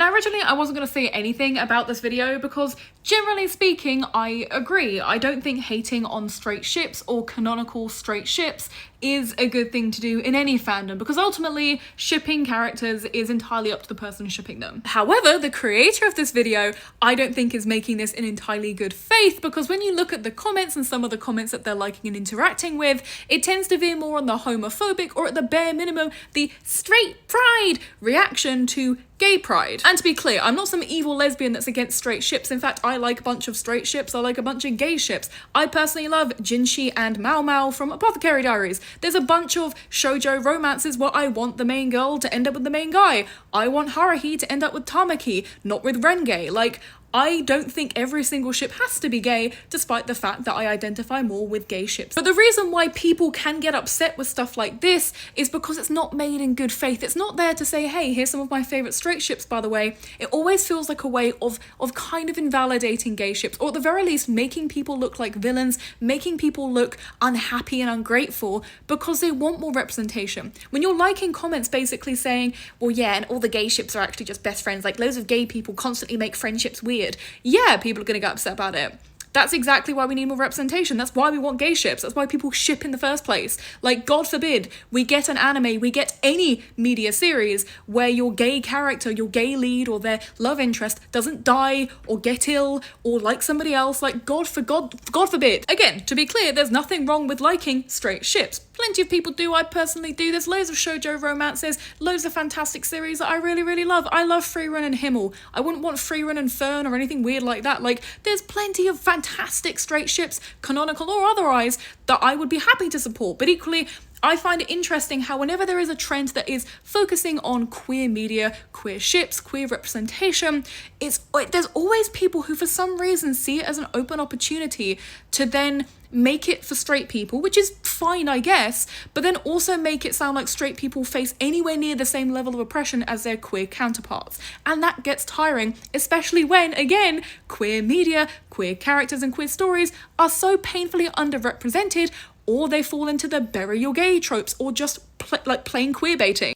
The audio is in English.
Now, originally I wasn't going to say anything about this video because generally speaking, I agree. I don't think hating on straight ships or canonical straight ships is a good thing to do in any fandom, because ultimately shipping characters is entirely up to the person shipping them. However, the creator of this video, I don't think is making this in entirely good faith, because when you look at the comments and some of the comments that they're liking and interacting with, it tends to veer more on the homophobic, or at the bare minimum, the straight pride reaction to gay pride. And to be clear, I'm not some evil lesbian that's against straight ships. In fact, I like a bunch of straight ships, I like a bunch of gay ships. I personally love Jinshi and Mao Mao from Apothecary Diaries. There's a bunch of shoujo romances where I want the main girl to end up with the main guy. I want Haruhi to end up with Tamaki, not with Renge. Like, I don't think every single ship has to be gay, despite the fact that I identify more with gay ships. But the reason why people can get upset with stuff like this is because it's not made in good faith. It's not there to say, hey, here's some of my favourite straight ships, by the way. It always feels like a way of kind of invalidating gay ships, or at the very least making people look like villains, making people look unhappy and ungrateful because they want more representation. When you're liking comments basically saying, well, yeah, and all the gay ships are actually just best friends, like loads of gay people constantly make friendships weird. Yeah, people are gonna get upset about it. That's exactly why we need more representation. That's why we want gay ships. That's why people ship in the first place. Like, God forbid, we get an anime, we get any media series where your gay character, your gay lead, or their love interest doesn't die, or get ill, or like somebody else. Like, God forbid. Again, to be clear, there's nothing wrong with liking straight ships. Plenty of people do, I personally do. There's loads of shoujo romances, loads of fantastic series that I really, really love. I love Freerun and Himmel. I wouldn't want Freerun and Fern or anything weird like that. Like, there's plenty of fantastic straight ships, canonical or otherwise, that I would be happy to support. But equally, I find it interesting how whenever there is a trend that is focusing on queer media, queer ships, queer representation, there's always people who for some reason see it as an open opportunity to then make it for straight people, which is fine, I guess, but then also make it sound like straight people face anywhere near the same level of oppression as their queer counterparts. And that gets tiring, especially when, again, queer media, queer characters and queer stories are so painfully underrepresented, or they fall into the bury your gay tropes, or just plain queer baiting.